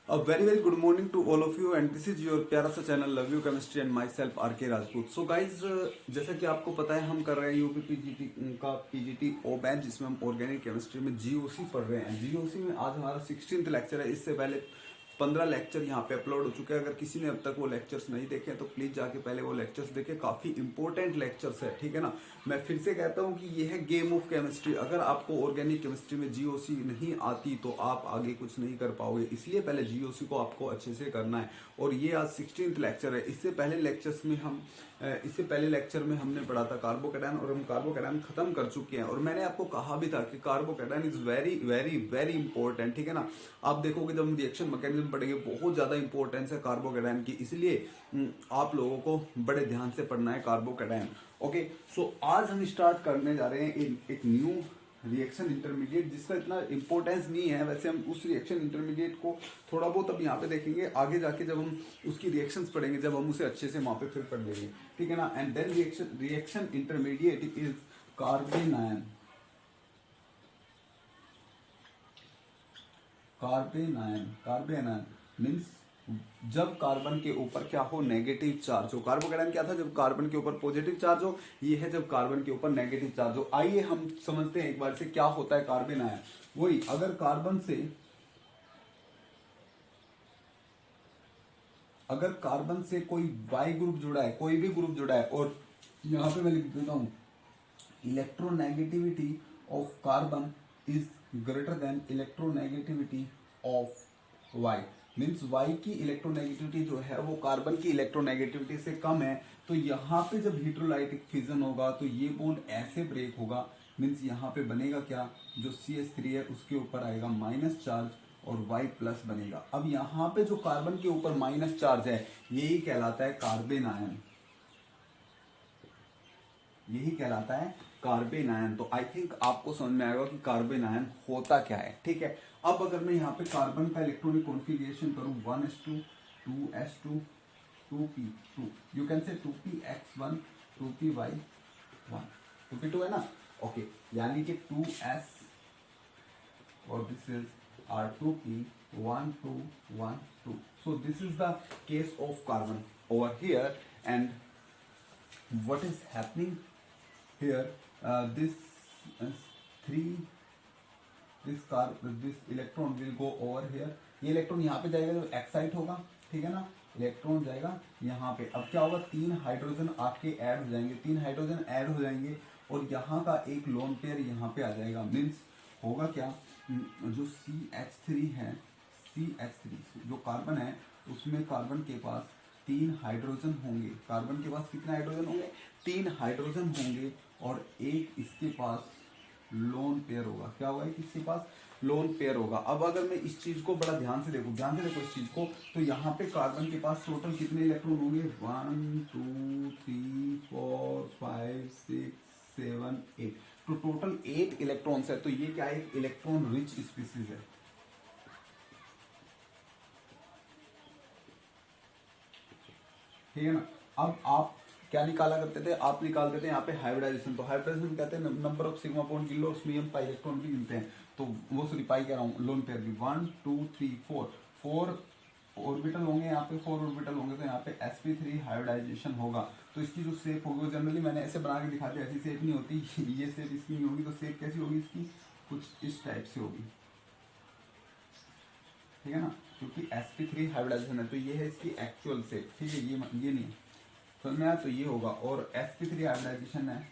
A very very good morning to all of you and this is your प्यारा सा channel love you chemistry and myself R K Rajput. So guys, जैसा कि आपको पता है हम कर रहे हैं यूपी पीजीटी का पीजीटी ओ बैच, जिसमें हम ऑर्गेनिक केमिस्ट्री में जीओसी पढ़ रहे हैं। जीओसी में आज हमारा 16th लेक्चर है। इससे पहले 15 लेक्चर यहाँ पे अपलोड हो चुके हैं। अगर किसी ने अब तक वो लेक्चर्स नहीं देखे हैं तो प्लीज जाके पहले वो लेक्चर्स देखें, काफी इंपॉर्टेंट लेक्चर्स है, ठीक है ना। मैं फिर से कहता हूँ कि ये है गेम ऑफ केमिस्ट्री। अगर आपको ऑर्गेनिक केमिस्ट्री में जीओसी नहीं आती तो आप आगे कुछ नहीं कर पाओगे, इसलिए पहले जीओसी को आपको अच्छे से करना है। और ये आज 16th लेक्चर है। इससे पहले लेक्चर में हमने पढ़ा था कार्बोकैटायन और हम कार्बोकैटायन खत्म कर चुके हैं। और मैंने आपको कहा भी था कि carbocation is very very very important, ठीक है ना। आप देखोगे जब हम रिएक्शन मैकेनिज्म पढ़ेंगे बहुत ज्यादा इंपॉर्टेंस है कार्बोकैटायन की, इसलिए आप लोगों को बड़े ध्यान से पढ़ना है कार्बोकैटायन। ओके, सो आज हम स्टार्ट करने जा रहे हैं एक न्यू रिएक्शन इंटरमीडिएट, जिसका इतना इंपॉर्टेंस नहीं है। वैसे हम उस रिएक्शन इंटरमीडिएट को थोड़ा बहुत अब यहाँ पे देखेंगे, आगे जाके जब हम उसकी रिएक्शंस पढ़ेंगे, जब हम उसे अच्छे से वहां पे फिर पढ़ लेंगे, ठीक है ना। And then reaction intermediate is carbanion. Carbanion means जब कार्बन के ऊपर क्या हो, नेगेटिव चार्ज हो। कार्बोकैटायन क्या था, जब कार्बन के ऊपर पॉजिटिव चार्ज हो। ये है जब कार्बन के ऊपर नेगेटिव चार्ज हो। आइए हम समझते हैं एक बार से क्या होता है कार्बेनायन। वही, अगर कार्बन से कोई वाई ग्रुप जुड़ा है, कोई भी ग्रुप जुड़ा है, और यहां पे मैं लिख देता हूं electronegativity of carbon is greater than electronegativity of Y, means Y की इलेक्ट्रोनेगेटिविटी जो है वो कार्बन की इलेक्ट्रोनेगेटिविटी से कम है। तो यहाँ पे जब हिड्रोलाइटिक फिजन होगा तो ये बॉन्ड ऐसे ब्रेक होगा, मीन्स यहाँ पे बनेगा क्या, जो CH3 है उसके ऊपर आएगा माइनस चार्ज और Y प्लस बनेगा। अब यहाँ पे जो कार्बन के ऊपर माइनस चार्ज है यही कहलाता है कार्बेनायन, यही कहलाता है कार्बेनायन। तो आई थिंक आपको समझ में आएगा कि कार्बेनायन होता क्या है, ठीक है। अब अगर मैं यहाँ पे कार्बन का इलेक्ट्रॉनिक कॉन्फ़िगरेशन करूँ 1s2 2s2 2p2, you can से 2px1 2py1, 2p2 है ना। ओके, यानी कि 2s और this is R2p 1 2 1 2। So this is the case of carbon over here. And what is happening here, this electron will go over here। ये electron यहाँ पे जाएगा जो एक्साइट होगा, ठीक है ना। इलेक्ट्रॉन जाएगा यहाँ पे। अब क्या होगा, 3 हाइड्रोजन आपके ऐड हो जाएंगे, 3 हाइड्रोजन ऐड हो जाएंगे और यहाँ का एक लोन पेयर यहाँ पे आ जाएगा। मीन्स होगा क्या, जो CH3 है, CH3 जो कार्बन है उसमें कार्बन के पास 3 हाइड्रोजन होंगे। कार्बन के पास कितने हाइड्रोजन होंगे, 3 हाइड्रोजन होंगे और एक इसके पास लोन पेयर होगा। क्या होगा, इसके पास लोन पेयर होगा। अब अगर मैं इस चीज को बड़ा ध्यान से देखूं, ध्यान से देखो इस चीज को, तो यहाँ पे कार्बन के पास टोटल कितने इलेक्ट्रॉन होंगे, 1 2 3 4 5 6 7 8। तो टोटल 8 इलेक्ट्रॉन्स है। तो ये क्या है, एक इलेक्ट्रॉन रिच स्पीसीज है, ठीक है ना। अब आप क्या निकाला करते थे, आप निकालते थे यहाँ पे हाइब्रिडाइजेशन। तो हाइब्रिडाइजेशन कहते हैं नंबर ऑफ सिग्मा बॉन्ड गिन लो, उसमें हम पाई इलेक्ट्रॉन भी गिनते हैं। तो वो सॉरी पाई कह रहा हूँ, लोन पेयर भी 1 2 3 4 ऑर्बिटल होंगे, यहाँ पे 4 ऑर्बिटल होंगे। तो यहाँ पे sp3 हाइब्रिडाइजेशन होगा। तो इसकी जो शेप होगी, जनरली मैंने ऐसे बना के दिखा दिया, ऐसी शेप नहीं होती, ये शेप इसकी नहीं होगी। तो शेप कैसी होगी इसकी, कुछ इस टाइप से होगी, ठीक है ना, क्योंकि sp3 हाइब्रिडाइजेशन है। तो ये है इसकी एक्चुअल शेप, ठीक है, ये नहीं समझ में आया, तो ये होगा। और sp3 हाइब्रिडाइजेशन है,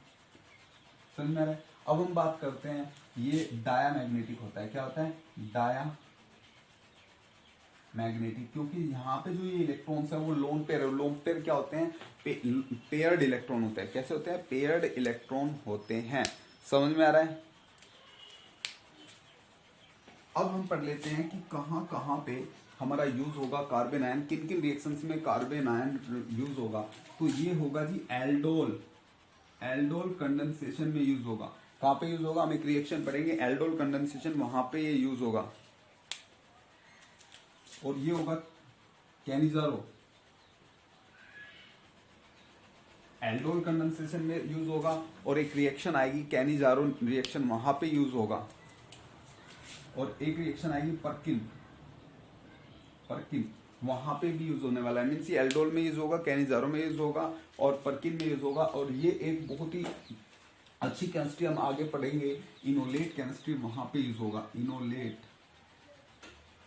समझ में आ रहा है। अब हम बात करते हैं, ये डायामैग्नेटिक होता है। क्या होता है, डाया मैग्नेटिक, क्योंकि यहाँ पे जो ये इलेक्ट्रॉन्स है वो लोन पेयर है। लोन पेयर क्या होते हैं, पेयर्ड इलेक्ट्रॉन होते हैं। कैसे होते हैं, पेयर्ड इलेक्ट्रॉन होते हैं। समझ में आ रहा है। अब हम पढ़ लेते हैं कि कहाँ कहाँ पे हमारा यूज होगा कार्बेनायन, किन किन रिएक्शंस में कार्बेनायन यूज होगा। तो ये होगा जी एल्डोल कंडेंसेशन में यूज होगा। कहाँ पे यूज होगा, हम एक रिएक्शन पढ़ेंगे एल्डोल कंडेंसेशन, वहां पे ये यूज होगा। और ये होगा कैनिजारो, एल्डोल कंडेंसेशन में यूज होगा। और एक रिएक्शन आएगी कैनिजारो रिएक्शन, वहां पे यूज होगा। और एक रिएक्शन आएगी परकिन, वहां पे भी यूज होने वाला है। मीन्स ये एल्डोल में यूज होगा, कैनिजारो में यूज होगा और परकिन में यूज होगा। और ये एक बहुत ही अच्छी केमिस्ट्री हम आगे पढ़ेंगे, इनोलेट केमिस्ट्री वहां पे यूज होगा। इनोलेट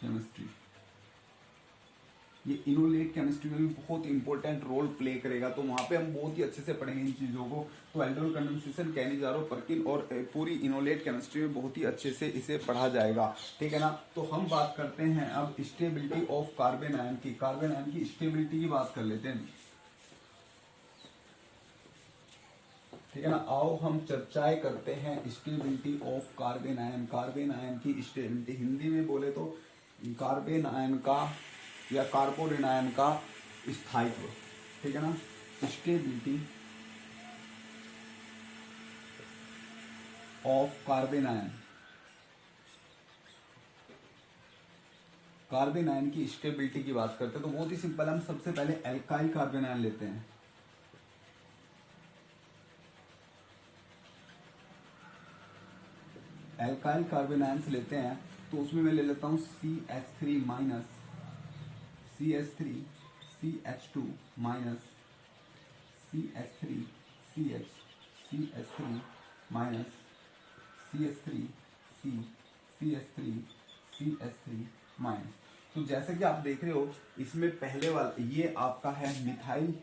केमिस्ट्री, ये इनोलेट केमिस्ट्री में भी बहुत इंपॉर्टेंट रोल प्ले करेगा, तो वहां पे हम बहुत ही अच्छे से पढ़ेंगे इन चीजों को। तो एल्डोल कंडेंसेशन, कैनिजारो, परकिन और पूरी इनोलेट केमिस्ट्री में बहुत ही अच्छे से इसे पढ़ा जाएगा, ठीक है ना। तो हम बात करते हैं अब स्टेबिलिटी ऑफ कार्बन आयन की। कार्बन आयन की स्टेबिलिटी की बात कर लेते हैं, ठीक है ना। आओ हम चर्चाएं करते हैं stability of carbon ion. Carbon ion की स्टेबिलिटी, हिंदी में बोले तो कार्बन आयन का या कार्बोरेन आयन का स्थायित्व, ठीक है ना। Stability of carbon ion, carbon ion की स्टेबिलिटी की बात करते हैं तो बहुत ही सिंपल, हम सबसे पहले एल्काइल कार्बन आयन लेते हैं। एल्काइल कार्बन आयन्स लेते हैं तो उसमें मैं ले लेता हूं CH3 minus, CH3 CH2 minus, CH3 CH, CH3 minus, CH3 C, CH3 CH3 minus. तो जैसे कि आप देख रहे हो इसमें पहले वाला ये आपका है मिथाइल,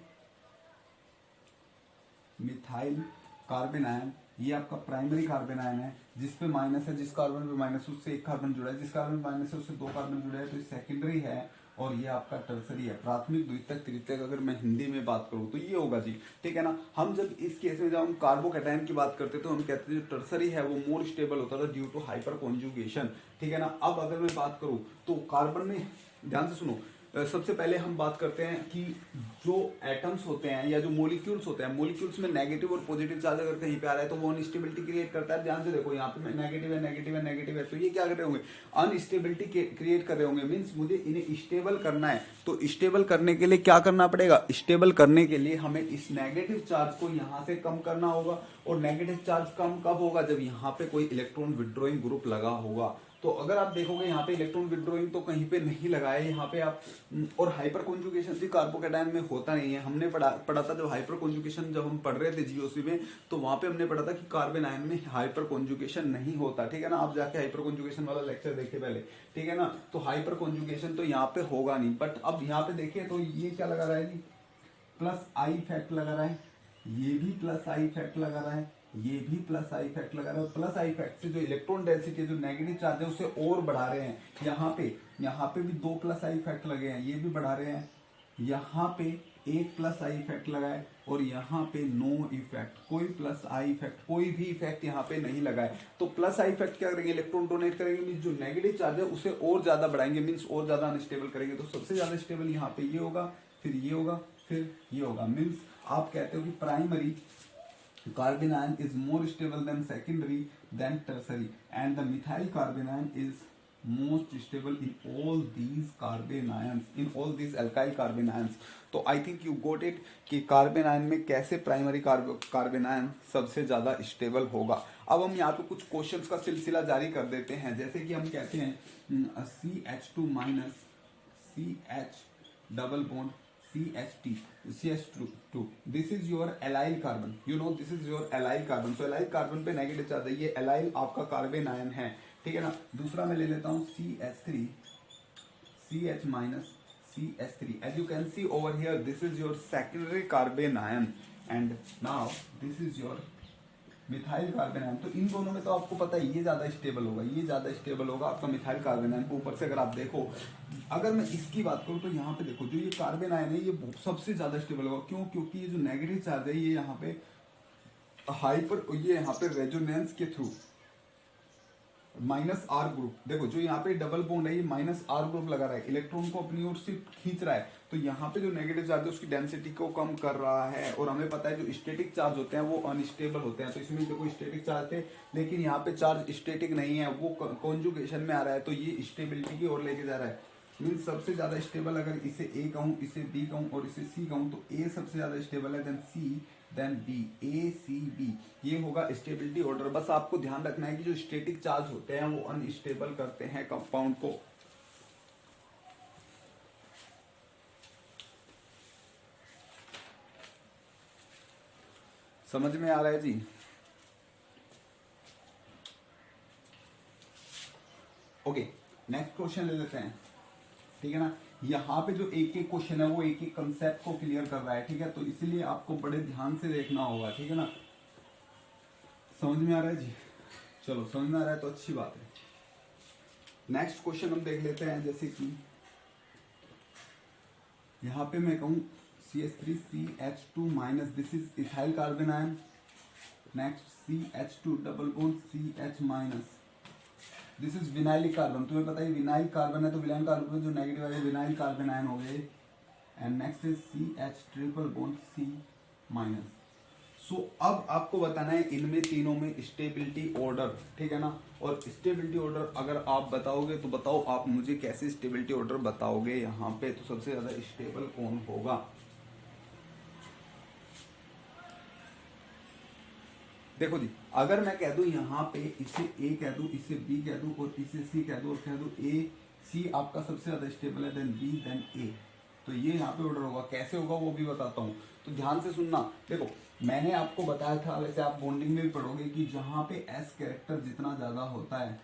मिथाइल कार्बन आयन, ये आपका प्राइमरी कार्बन आयन है जिसपे माइनस है, जिस कार्बन पे माइनस उससे एक कार्बन जुड़ा है, जिस कार्बन पे माइनस है उससे दो कार्बन जुड़े हैं, तो ये सेकेंडरी है। और ये आपका टर्सरी है, प्राथमिक, द्वितीयक, तृतीयक, अगर मैं हिंदी में बात करूं तो ये होगा जी, ठीक है ना। हम जब इस केस में जब हम कार्बोकैटायन की बात करते हैं तो हम कहते हैं जो टर्सरी है वो मोर स्टेबल होता था ड्यू टू हाइपर कॉन्जुगेशन, ठीक है ना। अब अगर मैं बात करूं तो कार्बन में, ध्यान से सुनो, सबसे पहले हम बात करते हैं कि जो एटम्स होते हैं या जो मोलिक्यूल्स होते हैं, मोलिक्यूल्स में नेगेटिव और पॉजिटिव चार्ज अगर कहीं पे आ रहा है तो वो अनस्टेबिलिटी क्रिएट करता है। ध्यान से देखो यहाँ पे नेगेटिव है, नेगेटिव है, नेगेटिव है, तो ये क्या कर रहे होंगे, अनस्टेबिलिटी क्रिएट कर रहे होंगे। मीन्स मुझे इन्हें स्टेबल करना है, तो स्टेबल करने के लिए क्या करना पड़ेगा, स्टेबल करने के लिए हमें इस नेगेटिव चार्ज को यहाँ से कम करना होगा। और नेगेटिव चार्ज कम कब होगा, जब यहाँ पे कोई इलेक्ट्रॉन विड्रॉइंग ग्रुप लगा होगा। तो अगर आप देखोगे यहाँ पे इलेक्ट्रॉन विड्रॉइंग तो कहीं पे नहीं लगा है, यहाँ पे आप, और हाइपर कॉन्जुगेशन भी कार्बोकैटायन में होता नहीं है। हमने पढ़ा था जब हाइपर कॉन्जुगेशन जब हम पढ़ रहे थे जीओसी में, तो वहां पे हमने पढ़ा था कि कार्बन आयन में हाइपर कॉन्जुगेशन नहीं होता, ठीक है ना। आप जाके हाइपर कॉन्जुगेशन वाला लेक्चर देखिए पहले, ठीक है ना। तो हाइपर कॉन्जुगेशन तो यहाँ पे होगा नहीं। बट अब यहाँ पे देखिए तो ये क्या लगा रहा है जी, प्लस आई इफेक्ट लगा रहा है, ये भी प्लस आई इफेक्ट लगा रहा है, ये भी प्लस आई इफेक्ट लगा रहा है। प्लस आई इफेक्ट से जो इलेक्ट्रॉन डेंसिटी, जो नेगेटिव चार्ज है उसे और बढ़ा रहे हैं। यहाँ पे भी दो प्लस आई इफेक्ट लगे हैं, ये भी बढ़ा रहे हैं। यहाँ पे एक प्लस आई इफेक्ट लगा है और यहाँ पे नो इफेक्ट, कोई प्लस आई इफेक्ट, कोई भी इफेक्ट यहाँ पे नहीं लगा है। तो प्लस आई इफेक्ट क्या करेंगे, इलेक्ट्रॉन डोनेट करेंगे, मीन्स जो नेगेटिव चार्ज है उसे और ज्यादा बढ़ाएंगे, मीन्स और ज्यादा अनस्टेबल करेंगे। तो सबसे ज्यादा स्टेबल यहाँ पे ये होगा, फिर ये होगा, फिर ये होगा। मीन्स आप कहते हो कि primary carbon ion is more stable than secondary than tertiary, and the methyl carbon ion is most stable in all these carbon ions, in all these alkyl carbon ions. तो I think you got it कि carbon ion में कैसे primary carbon ion सबसे ज्यादा stable होगा। अब हम यहाँ पे कुछ क्वेश्चंस का सिलसिला जारी कर देते हैं। जैसे कि हम कहते हैं CH2 minus CH double bond CH2, this is your allyl carbon, you know this is your allyl carbon। so allyl carbon पे नेगेटिव चार्ज है, ये allyl आपका कार्बन आयन है, ठीक है ना। दूसरा मैं ले लेता हूँ CH3 CH minus CH3, as you can see over here this is your secondary carbon ion and now this is your methyl carbon ion. तो इन दोनों में तो आपको पता है ये ज्यादा स्टेबल होगा, ये ज्यादा स्टेबल होगा आपका मिथाइल कार्बन आयन। ऊपर से अगर आप देखो, अगर मैं इसकी बात करूं तो यहाँ पे देखो जो ये कार्बन आयन है ये सबसे ज्यादा स्टेबल होगा। क्यों, क्योंकि ये जो नेगेटिव चार्ज है ये यहाँ पे हाइपर, ये यहाँ पे रेजोनेंस के थ्रू माइनस आर ग्रुप, देखो जो यहाँ पे डबल बॉन्ड है ये माइनस आर ग्रुप लगा रहा है, इलेक्ट्रॉन को अपनी ओर से खींच रहा है। तो यहाँ पे जो नेगेटिव चार्ज है उसकी डेंसिटी को कम कर रहा है। और हमें पता है जो स्टैटिक चार्ज होते हैं वो अनस्टेबल होते हैं। तो इसमें देखो स्टैटिक चार्ज थे, लेकिन यहाँ पे चार्ज स्टैटिक नहीं है, वो कॉन्जुगेशन में आ रहा है, तो ये स्टेबिलिटी की ओर लेके जा रहा है। मीन्स सबसे ज्यादा स्टेबल, अगर इसे ए कहूँ, इसे बी कहूँ और इसे सी कहूँ, तो ए सबसे ज्यादा स्टेबल है, देन सी, देन बी, ए सी बी, ये होगा स्टेबिलिटी ऑर्डर। बस आपको ध्यान रखना है कि जो स्टैटिक चार्ज होते हैं वो अनस्टेबल करते हैं कंपाउंड को। समझ में आ रहा है जी? ओके, नेक्स्ट क्वेश्चन ले लेते हैं, ठीक है ना। यहाँ पे जो एक एक क्वेश्चन है वो एक एक कंसेप्ट को क्लियर कर रहा है, ठीक है, तो इसलिए आपको बड़े ध्यान से देखना होगा, ठीक है ना। समझ में आ रहा है जी? चलो, समझ में आ रहा है तो अच्छी बात है। नेक्स्ट क्वेश्चन हम देख लेते हैं, जैसे कि यहाँ पे मैं कहूँ CH3CH2 minus, this is ethyl carbon ion. Next CH2 double bond CH minus, this is vinylic carbon. तुम्हें पता है विनाइल कार्बन है, तो विनाइल कार्बन जो नेगेटिव है विनाइल कार्बन आयन हो गए। And next is CH triple bond C minus. So अब आपको बताना है इनमें तीनों में स्टेबिलिटी ऑर्डर, ठीक है ना। और स्टेबिलिटी ऑर्डर अगर आप बताओगे तो बताओ आप मुझे कैसे स्टेबिलिटी ऑर्डर बताओगे यहाँ पे, तो सबसे ज्यादा स्टेबल कौन होगा। देखो जी, अगर मैं कह दूं यहाँ पे इसे A कह दूं, इसे B कह दूं और इसे C कह दूं और कह दूं A C आपका सबसे ज्यादा स्टेबल है, देन B देन A, तो ये यहाँ पे ऑर्डर होगा। कैसे होगा वो भी बताता हूँ, तो ध्यान से सुनना। देखो, मैंने आपको बताया था, वैसे आप बॉन्डिंग में भी पढ़ोगे कि जहां पे S कैरेक्टर जितना ज्यादा होता है,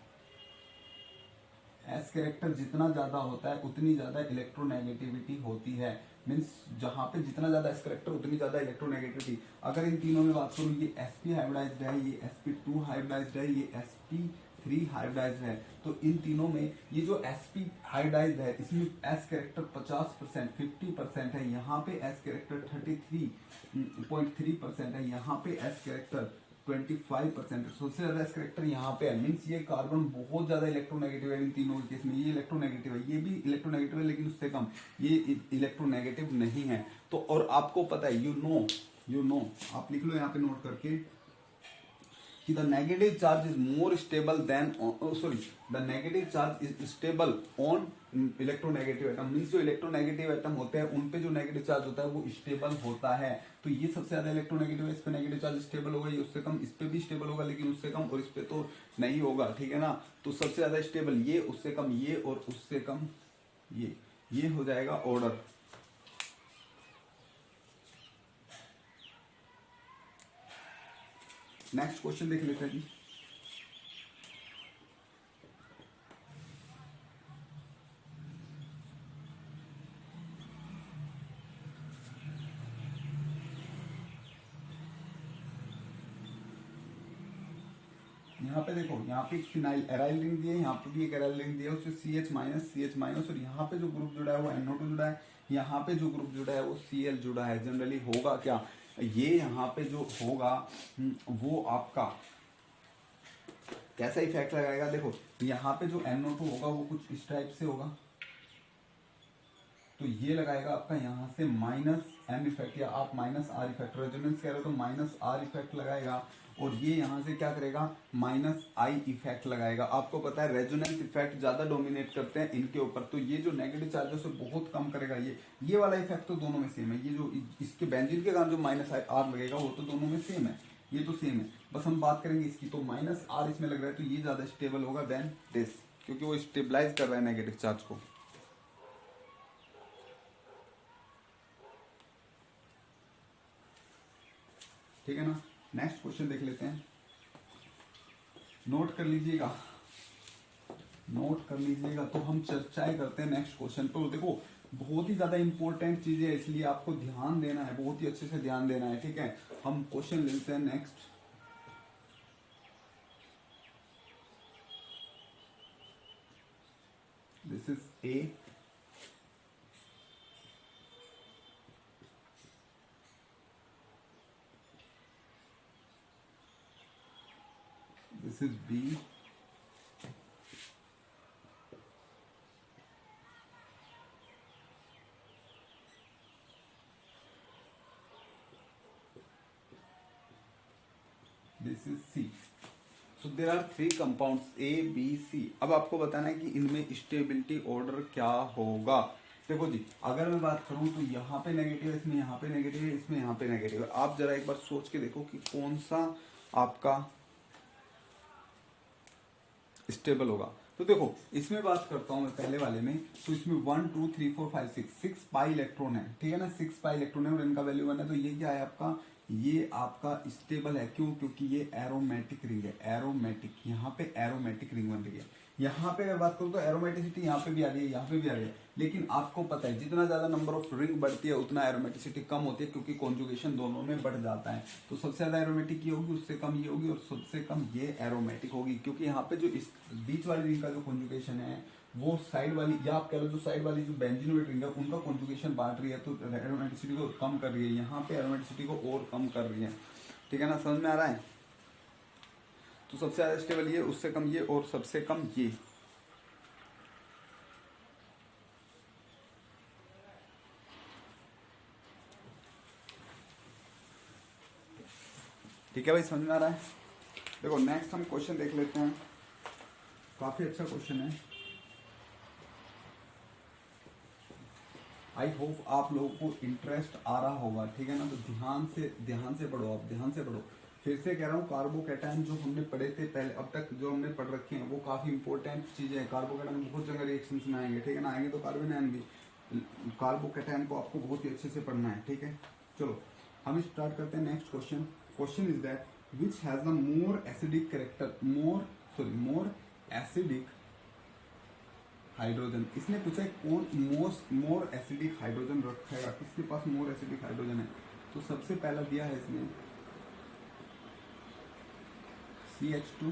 एस कैरेक्टर जितना ज्यादा होता है उतनी ज्यादा इलेक्ट्रोनेगेटिविटी होती है। मीन्स जहां पे जितना ज्यादा एस कैरेक्टर उतनी ज्यादा इलेक्ट्रोनेगेटिविटी। अगर इन तीनों में बात करूं, ये sp हाइब्रिडाइज्ड है, ये sp2 हाइब्रिडाइज्ड है, ये sp3 हाइब्रिडाइज्ड है, तो इन तीनों में ये जो sp हाइब्रिडाइज्ड है इसमें एस कैरेक्टर 50% 50% है, यहाँ पे एस कैरेक्टर 33.3% है, यहाँ पे एस कैरेक्टर 25%। सबसे ज्यादा एस कैरेक्टर यहाँ पे है। मीन्स ये कार्बन बहुत ज्यादा इलेक्ट्रोनेगेटिव है इन तीनों केस में। ये इलेक्ट्रोनेगेटिव है, ये भी इलेक्ट्रोनेगेटिव है, लेकिन उससे कम, ये इलेक्ट्रोनेगेटिव नहीं है। तो और आपको पता है, यू नो आप लिख लो यहाँ पे नोट करके कि the negative charge is more stable than the negative charge is stable on electronegative atom. Means जो इलेक्ट्रोनेगेटिव एटम होते हैं उन पे जो नेगेटिव चार्ज होता है वो स्टेबल होता है। तो ये सबसे ज्यादा इलेक्ट्रोनेगेटिव है, इस पे नेगेटिव चार्ज स्टेबल होगा, ये उससे कम, इस पे भी स्टेबल होगा लेकिन उससे कम, और इस पे तो नहीं होगा, ठीक है ना। तो सबसे ज्यादा स्टेबल ये, उससे कम ये, और उससे कम ये हो जाएगा ऑर्डर। नेक्स्ट क्वेश्चन देख लेते हैं जी। यहाँ पे देखो, यहाँ पे एक फिनाइल एराइल रिंग दी है, यहाँ पे भी एक एराइल रिंग दिया है, उससे CH माइनस, और यहाँ पे जो ग्रुप जुड़ा है वो NO2 जुड़ा है, यहाँ पे जो ग्रुप जुड़ा है वो Cl जुड़ा है। जनरली होगा क्या, ये यहाँ पे जो होगा वो आपका कैसा इफेक्ट लगाएगा। देखो, यहाँ पे जो NO2 होगा वो कुछ इस टाइप से होगा, तो ये लगाएगा आपका यहाँ से -M इफेक्ट, या आप -R इफेक्ट, रेजोनेंस कह रहे हो तो -R इफेक्ट लगाएगा, और ये यहाँ से क्या करेगा, -I इफेक्ट लगाएगा। आपको पता है रेजोनेंस इफेक्ट ज्यादा डोमिनेट करते हैं इनके ऊपर, तो ये जो नेगेटिव चार्ज है उसे बहुत कम करेगा। ये वाला इफेक्ट तो दोनों में सेम है, ये जो इसके बेंजीन के कारण जो -R लगेगा वो तो दोनों में सेम है, ये तो सेम है, बस हम बात करेंगे इसकी। तो -R इसमें लग रहा है, तो ये ज्यादा स्टेबल होगा देन दिस, क्योंकि वो स्टेबलाइज कर रहा है नेगेटिव चार्ज को। ठीक है ना। नेक्स्ट क्वेश्चन देख लेते हैं, नोट कर लीजिएगा, तो हम चर्चाएं करते हैं नेक्स्ट क्वेश्चन पर। देखो, बहुत ही ज्यादा इंपॉर्टेंट चीजें है, इसलिए आपको ध्यान देना है, बहुत ही अच्छे से ध्यान देना है, ठीक है। हम क्वेश्चन लेते हैं next. This is A, this is B, this is C। So there are 3 compounds A, B, C। अब आपको बताना है कि इनमें स्टेबिलिटी ऑर्डर क्या होगा। देखो जी, अगर मैं बात करूं तो यहाँ पे नेगेटिव है, इसमें यहाँ पे नेगेटिव है, इसमें यहाँ पे नेगेटिव है। आप जरा एक बार सोच के देखो कि कौन सा आपका स्टेबल होगा। तो देखो, इसमें बात करता हूं मैं पहले वाले में, तो इसमें 1 2 3 4 5 6 पाई इलेक्ट्रॉन है, ठीक है ना, 6 पाई इलेक्ट्रॉन है और इनका वैल्यू 1 है, तो ये क्या है आपका, ये आपका स्टेबल है। क्यों? क्योंकि ये एरोमेटिक रिंग है, एरोमेटिक, यहाँ पे एरोमेटिक रिंग बन रही है। यहाँ पे अगर बात करूँ तो एरोमेटिसिटी यहाँ पे भी आ रही है, यहाँ पे भी आ रही है, लेकिन आपको पता है जितना ज्यादा नंबर ऑफ रिंग बढ़ती है उतना एरोमेटिसिटी कम होती है, क्योंकि कॉन्जुगेशन दोनों में बढ़ जाता है। तो सबसे ज्यादा एरोमेटिक ये होगी, उससे कम ये होगी, और सबसे कम ये एरोमेटिक होगी, क्योंकि यहाँ पे जो इस बीच वाली रिंग का जो कॉन्जुगेशन है वो साइड वाली, या आप कह लो जो साइड वाली जो बेंजीनोइड रिंग है उनका कॉन्जुगेशन बांट रही है, तो एरोमेटिसिटी को कम कर रही है, यहाँ पे एरोमेटिसिटी को और कम कर रही है। ठीक है ना, समझ में आ रहा है? तो सबसे ज्यादा स्टेबल ये, उससे कम ये, और सबसे कम ये। ठीक है भाई, समझ में आ रहा है? देखो नेक्स्ट हम क्वेश्चन देख लेते हैं, काफी अच्छा क्वेश्चन है। आई होप आप लोगों को इंटरेस्ट आ रहा होगा। ठीक है ना, तो ध्यान से पढ़ो, आप ध्यान से पढ़ो। फिर से कह रहा हूँ, कार्बोकैटायन जो हमने पढ़े थे पहले, अब तक जो हमने पढ़ रखे हैं वो काफी इंपॉर्टेंट चीजें हैं। कार्बोकैटायन बहुत जगह रिएक्शन में आएंगे, ठीक है ना, आएंगे तो कार्बोनायन भी। कार्बोकैटायन को आपको बहुत ही अच्छे से पढ़ना है, ठीक है। चलो हम स्टार्ट करते हैं next question. Question is that which has the more acidic character, more acidic hydrogen. इसने पूछा है कौन मोर एसिडिक हाइड्रोजन रखेगा, किसके पास मोर एसिडिक हाइड्रोजन है। तो सबसे पहला दिया है इसमें CH2,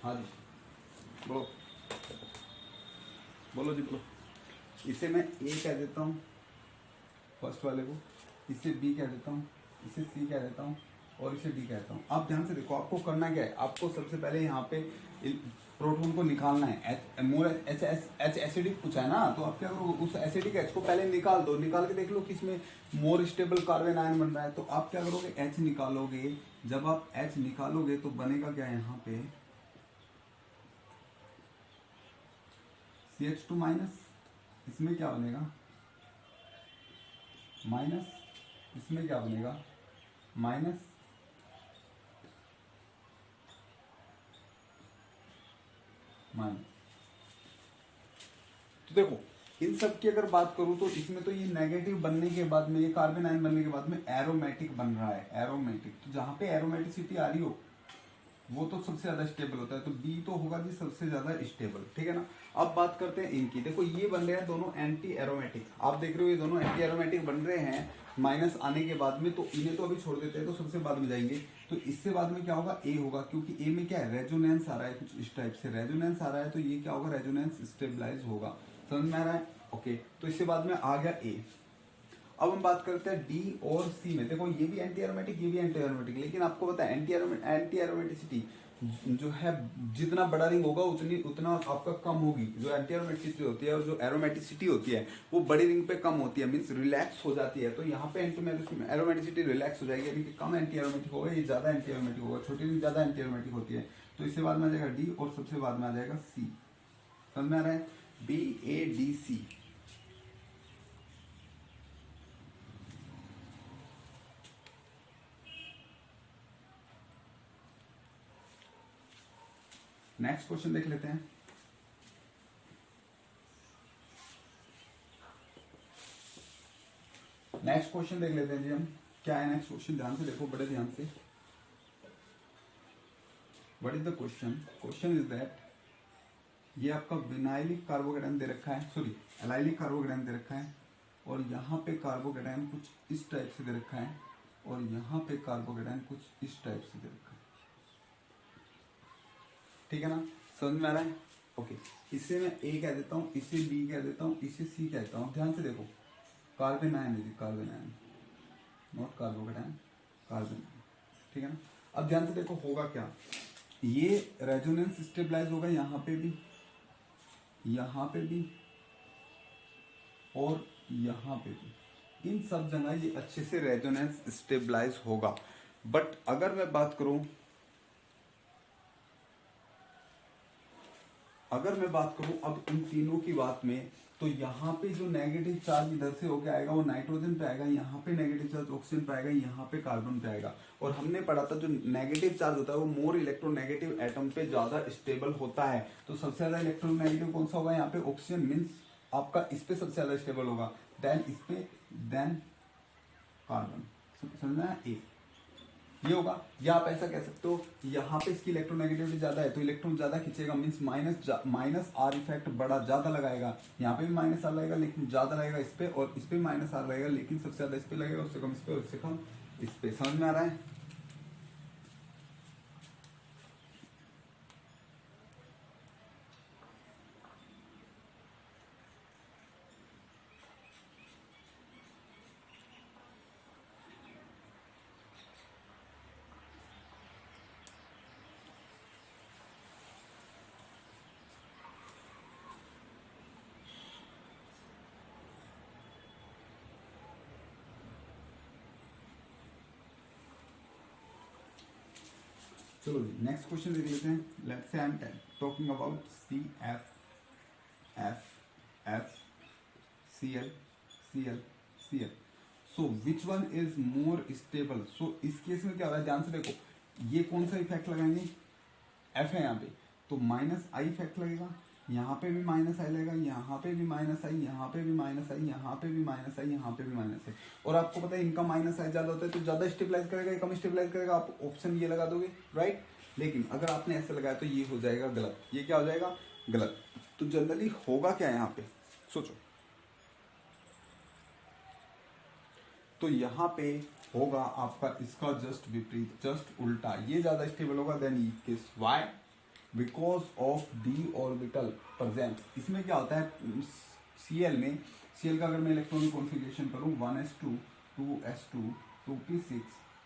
हाँ जी बोलो, बोलो जी बोलो। इसे मैं A कह देता हूँ फर्स्ट वाले को, इसे B कह देता हूँ, इसे C कह देता हूँ, और इसे D कहता हूँ। आप ध्यान से देखो, आपको करना क्या है, आपको सबसे पहले यहाँ पे प्रोटॉन को निकालना है। मोर H एसिडिक पूछा है ना, तो आप क्या करो, उस एसिडिक H को पहले निकाल दो, निकाल के देख लो किसमें मोर स्टेबल कार्बन आयन बन रहा है। तो आप क्या करोगे, H निकालोगे। जब आप H निकालोगे तो बनेगा क्या यहाँ पे CH2 माइनस, इसमें क्या बनेगा माइनस, इसमें क्या बनेगा माइनस, माइनस। तो देखो इन सब की अगर बात करूं तो इसमें तो ये नेगेटिव बनने के बाद में, ये कार्बन आयन बनने के बाद में एरोमेटिक बन रहा है, एरोमेटिक। तो जहां पे एरोमेटिसिटी आ रही हो वो तो सबसे ज्यादा स्टेबल होता है, तो बी तो होगा जी सबसे ज्यादा स्टेबल, ठीक है ना। अब बात करते हैं इनकी। देखो ये बन रहे हैं दोनों एंटी एरोमेटिक, आप देख रहे हो ये दोनों एंटी एरोमेटिक बन रहे हैं माइनस आने के बाद में, तो इन्हें तो अभी छोड़ देते हैं, तो सबसे बाद में जाएंगे। तो इससे बाद में क्या होगा, ए होगा, क्योंकि ए में क्या है, रेजोनेंस आ रहा है, कुछ इस टाइप से रेजोनेंस आ रहा है, तो ये क्या होगा, रेजोनेंस स्टेबलाइज होगा। समझ में आ रहा है? ओके, तो इससे बाद में आ गया ए। अब हम बात करते हैं डी और सी में। देखो ये भी एंटी एरोमेटिक, ये भी एंटी एरोमेटिक, लेकिन आपको पता है एंटी एरोमेटिसिटी जो है, जितना बड़ा रिंग होगा उतना आपका कम होगी, जो एंटी एरोमेटिसिटी होती है, और जो एरोमेटिसिटी होती है वो बड़ी रिंग पे कम होती है, मींस रिलैक्स हो जाती है। तो यहाँ पे एरोमेटिसिटी रिलैक्स हो जाएगी, यानी कि कम एंटी एरोमेटिक होगा, ये ज्यादा एंटी एरोमेटिक होगा, छोटी रिंग ज्यादा एंटी एरोमेटिक होती है। तो इससे बाद में आ जाएगा डी, और सबसे बाद में आ जाएगा सी। समझ में आ रहा है? BADC। नेक्स्ट क्वेश्चन देख लेते हैं। नेक्स्ट क्वेश्चन देख लेते हैं जी हम, क्या है नेक्स्ट क्वेश्चन, ध्यान से देखो, बड़े ध्यान से। What is the question? Question is that ये आपका विनाइलिक कार्बोकेटायन दे रखा है, सॉरी एलाइलिक कार्बोकेटायन दे रखा है, और यहाँ पे कार्बोकेटायन कुछ इस टाइप से दे रखा है, और यहाँ पे कार्बोकेटायन कुछ इस टाइप से दे रखा है, ठीक है ना। समझ में आ रहा है? ओके, इसे मैं ए कह देता हूँ, इसे बी कह देता हूँ, इसे सी कहता हूँ। ध्यान से देखो, कार्बन आयन है जी, carbon ion, not carbocation, carbon ion, ठीक है ना। अब ध्यान से देखो होगा क्या, ये रेजोनेंस स्टेबलाइज होगा यहाँ पे भी, यहाँ पे भी, और यहाँ पे भी, इन सब जगह ये अच्छे से रेजोनेंस स्टेबलाइज होगा। बट अगर मैं बात करूं अब इन तीनों की बात में, तो यहाँ पे जो नेगेटिव चार्ज इधर से होके आएगा वो नाइट्रोजन पे आएगा, यहाँ पे नेगेटिव चार्ज ऑक्सीजन पे आएगा, यहाँ पे कार्बन पे आएगा। और हमने पढ़ा था जो नेगेटिव चार्ज होता है वो मोर इलेक्ट्रोनेगेटिव एटम पे ज्यादा स्टेबल होता है। तो सबसे ज्यादा इलेक्ट्रोनेगेटिव कौन सा होगा यहाँ पे? ऑक्सीजन, मीन्स आपका इस पे सबसे ज्यादा स्टेबल होगा, देन इस पे, देन कार्बन। समझना है? ए ये होगा। या आप ऐसा कह सकते हो यहाँ पे इसकी इलेक्ट्रोनेगेटिविटी ज्यादा है तो इलेक्ट्रॉन ज्यादा खींचेगा, मीन्स माइनस आर इफेक्ट बड़ा ज्यादा लगाएगा। यहाँ पे भी माइनस आर लगेगा लेकिन ज्यादा लगेगा इस पे, और इस पे माइनस आर लगेगा लेकिन सबसे ज्यादा इस पे लगेगा, उससे कम इस पे, उससे कम इस पे। समझ में आ रहा है? चलो जी नेक्स्ट क्वेश्चन देख लेते हैं। Let's say I am talking about C F C L so which one is more stable? So इस केस में क्या हो रहा है, ध्यान से देखो, ये कौन सा इफेक्ट लगाएंगे? एफ है यहाँ पे, तो माइनस आई इफेक्ट लगेगा, यहाँ पे भी माइनस आई लगेगा, यहाँ पे भी माइनस आई, यहाँ पे भी माइनस आई, यहाँ पे भी माइनस आई, यहाँ पे भी माइनस आई। और आपको पता है इनका माइनस आई ज्यादा होता है तो ज्यादा स्टेबलाइज करेगा, ये कम स्टेबलाइज करेगा। आप ऑप्शन ये लगा दोगे, राइट। लेकिन अगर आपने ऐसे लगाया तो ये हो जाएगा गलत। ये क्या हो जाएगा? गलत। तो जनरली होगा क्या यहाँ पे, सोचो। तो यहाँ पे होगा आपका इसका जस्ट विपरीत, जस्ट उल्टा। ये ज्यादा स्टेबल होगा than E case. Why? Because of D orbital presence. इसमें क्या होता है Cl में, Cl का अगर मैं इलेक्ट्रॉनिक कॉन्फ़िगरेशन करूं 1s2 2s2 2p6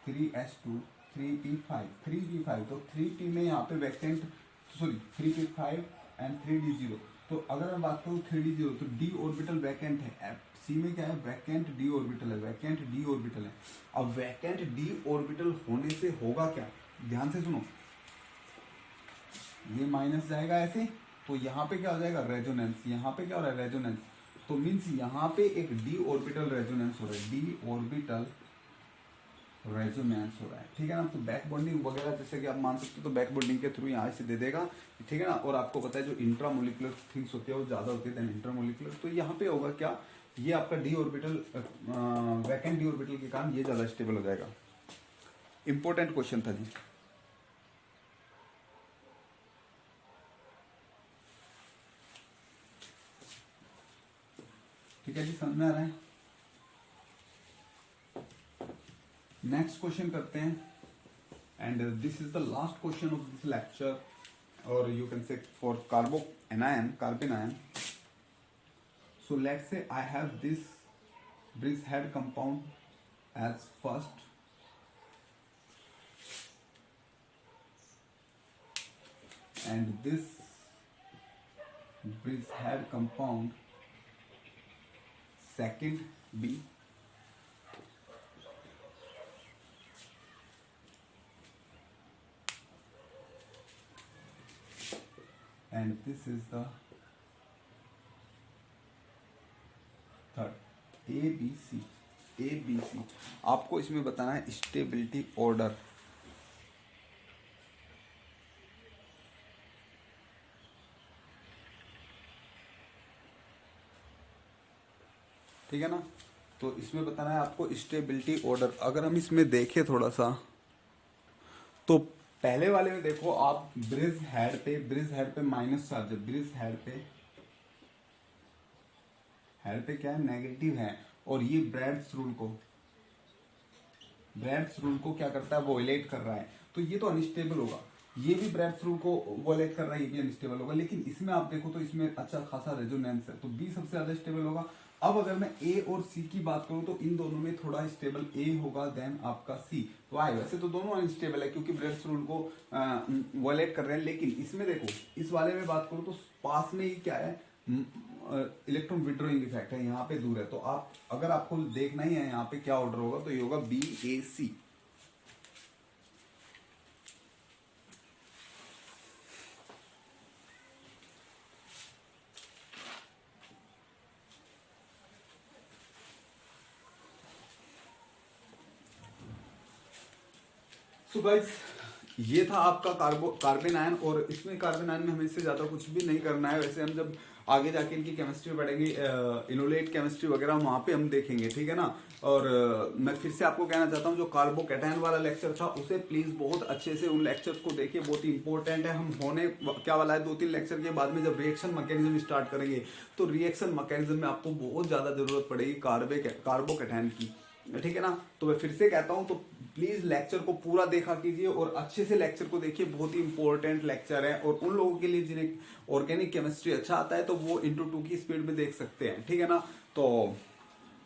3s2 3p5 3p5, तो 3p में यहाँ पे vacant, sorry 3p5 and 3d0। तो अगर मैं बात करूँ 3d0 तो डी ऑर्बिटल वैकेंट है। सी में क्या है? वैकेंट डी ऑर्बिटल है, वैकेंट डी ऑर्बिटल है। अब वैकेंट डी ऑर्बिटल होने से होगा क्या? ध्यान से सुनो, ये माइनस जाएगा ऐसे, तो यहाँ पे क्या हो जाएगा? रेजोनेंस। यहाँ पे क्या हो रहा है? रेजोनेंस। तो मीन्स यहाँ पे एक डी ऑर्बिटल रेजोनेंस हो रहा है, डी ऑर्बिटल रेजोनेंस हो रहा है, ठीक है ना। तो बैक बॉन्डिंग वगैरह जैसे कि आप मान सकते हो, तो बैक बॉन्डिंग के थ्रू यहाँ से दे देगा, ठीक है ना। और आपको पता है जो इंट्रामोलिकुलर थिंग्स होती है वो ज्यादा होती है देन इंटरमोलिकुलर। तो यहाँ पे होगा क्या? ये आपका D orbital, vacant D orbital के कारण ये ज्यादा स्टेबल हो जाएगा। इंपॉर्टेंट क्वेश्चन था जी। ठीक है जी, समझ में आ रहा है? नेक्स्ट क्वेश्चन करते हैं, and this is the last question of this lecture, or you can say for carbon ion. So let's say I have this bridge head compound as first, and this bridge head compound second B, and this is the third ABC। आपको इसमें बताना है stability order. ठीक है ना, तो इसमें बताना है आपको स्टेबिलिटी ऑर्डर। अगर हम इसमें देखें थोड़ा सा, तो पहले वाले में देखो आप, ब्रिज हेड पे माइनस चार्ज है, ब्रिज हेड पे क्या है? नेगेटिव है। और ये ब्रैड्स रूल को क्या करता है? वॉयलेट कर रहा है, तो ये तो अनस्टेबल होगा। ये भी ब्रैड्स रूल को वॉयलेट कर रहा है, ये भी अनस्टेबल होगा। लेकिन इसमें आप देखो तो इसमें अच्छा खासा रेजोनेंस है, तो बी सबसे ज्यादा स्टेबल होगा। अब अगर मैं ए और सी की बात करूं तो इन दोनों में थोड़ा स्टेबल ए होगा देन आपका सी। वाई? वैसे तो दोनों अनस्टेबल है क्योंकि ब्रेड्स रूल को वॉयलेट कर रहे हैं, लेकिन इसमें देखो, इस वाले में बात करूं तो पास में ही क्या है? इलेक्ट्रॉन विड्रॉइंग इफेक्ट है, यहाँ पे दूर है। तो आप अगर आपको देखना ही है यहाँ पे क्या ऑर्डर होगा तो ये होगा BAC। सो गाइस ये था आपका कार्बन आयन, और इसमें कार्बन आयन में हमें इससे ज्यादा कुछ भी नहीं करना है। वैसे हम जब आगे जाके इनकी केमिस्ट्री पढ़ेंगे, इनोलेट केमिस्ट्री वगैरह, वहां पे हम देखेंगे, ठीक है ना। और मैं फिर से आपको कहना चाहता हूँ जो कार्बोकैटायन वाला लेक्चर था उसे प्लीज बहुत अच्छे से उन लेक्चर्स को देखिए, बहुत ही इंपॉर्टेंट है। हम होने क्या वाला है 2-3 लेक्चर के बाद में जब रिएक्शन मैकेनिज्म स्टार्ट करेंगे तो रिएक्शन मैकेनिज्म में आपको बहुत ज्यादा जरूरत पड़ेगी कार्बोकैटायन की, ठीक है ना। तो मैं फिर से कहता हूं तो प्लीज लेक्चर को पूरा देखा कीजिए और अच्छे से लेक्चर को देखिए, बहुत ही इंपॉर्टेंट लेक्चर है। और उन लोगों के लिए जिन्हें ऑर्गेनिक केमिस्ट्री अच्छा आता है तो वो *2 की स्पीड में देख सकते हैं, ठीक है ना। तो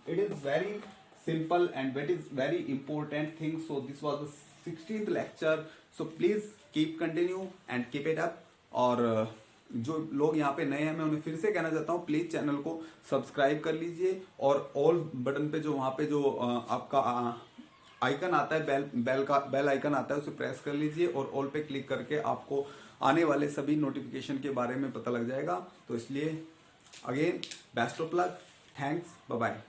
it is very simple and it is very important thing. So this was the 16th lecture. So please keep continue and keep it up. और जो लोग यहाँ पे नए हैं मैं उन्हें फिर से कहना चाहता हूँ प्लीज चैनल को सब्सक्राइब कर लीजिए, और ऑल बटन पे जो वहाँ पे जो आपका आइकन आता है, बेल आइकन आता है, उसे प्रेस कर लीजिए और ऑल पे क्लिक करके आपको आने वाले सभी नोटिफिकेशन के बारे में पता लग जाएगा। तो इसलिए again best of luck, thanks, bye bye.